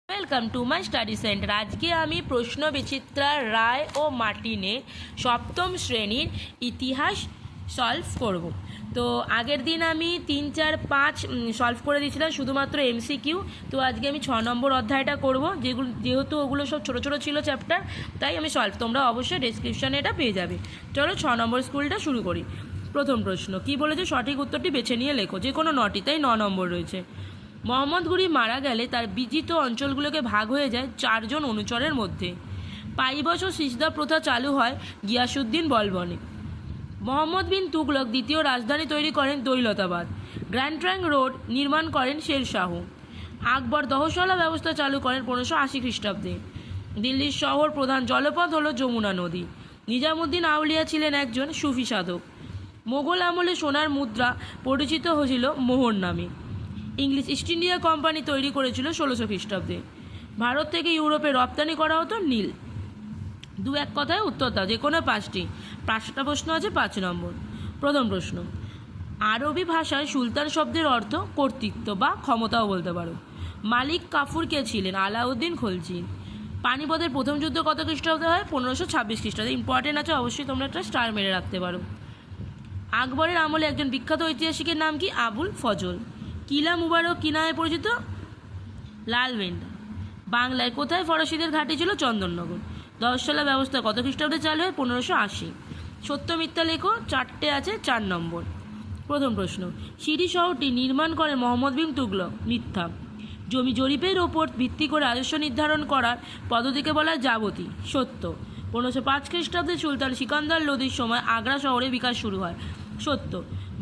Welcome to my study centre. আজকে আমি প্রশ্ন বিচিত্রা রায় ও মার্টিনের সপ্তম শ্রেণীর ইতিহাস সলভ করব। তো আগের দিন আমি 3, 4, 5 সলভ করে দিয়েছিলাম শুধুমাত্র এমসিকিউ। তো আজকে আমি 6 নম্বর অধ্যায়টা করব, যেহেতু ওগুলো সব ছোটো ছোটো ছিল চ্যাপ্টার, তাই আমি সলভ, তোমরা অবশ্যই ডেসক্রিপশানে এটা পেয়ে যাবে। চলো 6 নম্বর স্কুলটা শুরু করি। প্রথম প্রশ্ন কি বলেছে, সঠিক উত্তরটি বেছে নিয়ে লেখো। যে কোনো 9টি, তাই 9 নম্বর রয়েছে। মোহাম্মদ ঘুরি মারা গেলে তার বিজিত অঞ্চলগুলোকে ভাগ হয়ে যায় 4 জন অনুচরের মধ্যে। পাইবশ ও সিজদা প্রথা চালু হয় গিয়াসউদ্দিন বলবনে। মোহাম্মদ বিন তুগলক দ্বিতীয় রাজধানী তৈরি করেন দৌলতাবাদ। গ্র্যান্ড ট্রাঙ্ক রোড নির্মাণ করেন শেরশাহ। আকবর দহশলা ব্যবস্থা চালু করেন 1580 খ্রিস্টাব্দে। দিল্লির শহর প্রধান জলপথ হল যমুনা নদী। নিজামুদ্দিন আউলিয়া ছিলেন একজন সুফি সাধক। মোগল আমলে সোনার মুদ্রা পরিচিত হয়েছিল মোহর নামে। ইংলিশ ইস্ট ইন্ডিয়া কোম্পানি তৈরি করেছিল 1600 খ্রিস্টাব্দে। ভারত থেকে ইউরোপে রপ্তানি করা হতো নীল। 2-1 কথায় উত্তর দাও, যে কোনো 5টি। 5টা প্রশ্ন আছে, 5 নম্বর। প্রথম প্রশ্ন, আরবি ভাষায় সুলতান শব্দের অর্থ কর্তৃত্ব বা ক্ষমতাও বলতে পারো। মালিক কাফুর কে ছিলেন? আলাউদ্দিন খলজি। পানিপথের প্রথম যুদ্ধ কত খ্রিস্টাব্দে হয়? 1526 খ্রিস্টাব্দে। ইম্পর্টেন্ট আছে, অবশ্যই তোমরা একটা স্টার মেরে রাখতে পারো। আকবরের আমলে একজন বিখ্যাত ঐতিহাসিকের নাম কি? আবুল ফজল। কিলা মুবারক কি নামে পরিচিত? লালভেন্ডা। বাংলায় কোথায় ফরাসিদের ঘাঁটি ছিল? চন্দননগর। দহশলা ব্যবস্থা কত খ্রিস্টাব্দে চালু হয়? 1580। সত্য মিথ্যা লেখো, 4টে আছে, 4 নম্বর। প্রথম প্রশ্ন, সিরি শহরটি নির্মাণ করে মোহাম্মদ বিন তুগলক। মিথ্যা। জমি জরিপের ওপর ভিত্তি করে রাজস্ব নির্ধারণ করার পদ্ধতিকে বলা হয় জাবতি। সত্য। 1505 খ্রিস্টাব্দে সুলতান সিকান্দার লোদির সময় আগ্রা শহরে বিকাশ শুরু হয়। সত্য।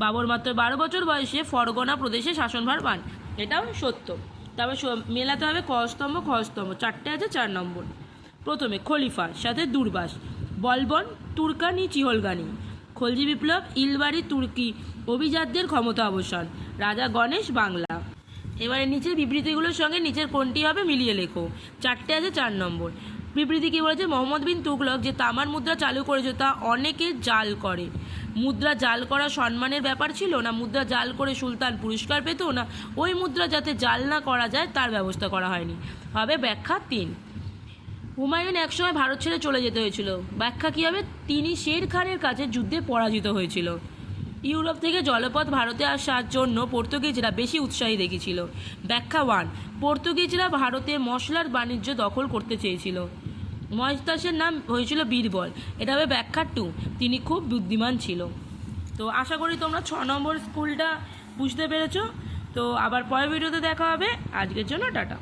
বাবর মাত্র 12 বছর বয়সে ফরগনা প্রদেশে শাসনভার পান। এটাও সত্য। তারপর মেলাতে হবে খস্তম্ভ খস্তম্ভ, 4টে আছে, 4 নম্বর। প্রথমে খলিফার সাথে দুর্বাস, বলবন তুর্কানি চিহলগানি। খলজি বিপ্লব, ইলবাড়ি তুর্কি অভিজাতদের ক্ষমতা অবসান। রাজা গণেশ বাংলা। এবারে নিচের বিবৃতিগুলোর সঙ্গে নিচের কোনটি হবে মিলিয়ে লেখো। 4টে আছে, 4 নম্বর। বিবৃতি কী বলেছে? মোহাম্মদ বিন তুগলক যে তামার মুদ্রা চালু করেছে তা অনেকে জাল করে। মুদ্রা জাল করা সম্মানের ব্যাপার ছিল না? মুদ্রা জাল করে সুলতান পুরস্কার পেত না? ওই মুদ্রা যাতে জাল না করা যায় তার ব্যবস্থা করা হয়নি। হবে ব্যাখ্যা 3। হুমায়ুন একসময় ভারত ছেড়ে চলে যেতে হয়েছিল। ব্যাখ্যা কী হবে? তিনি শের খানের কাছে যুদ্ধে পরাজিত হয়েছিল। ইউরোপ থেকে জলপথ ভারতে আসার জন্য পর্তুগিজরা বেশি উৎসাহী দেখিয়েছিল। ব্যাখ্যা 1। পর্তুগিজরা ভারতে মশলার বাণিজ্য দখল করতে চেয়েছিল। ময়স্তাসের নাম হয়েছিল বীরবল। এটা হবে ব্যাখ্যা 2। তিনি খুব বুদ্ধিমান ছিল। তো আশা করি তোমরা 6 নম্বর স্কুলটা বুঝতে পেরেছো। তো আবার পরের ভিডিওতে দেখা হবে। আজকের জন্য টাটা।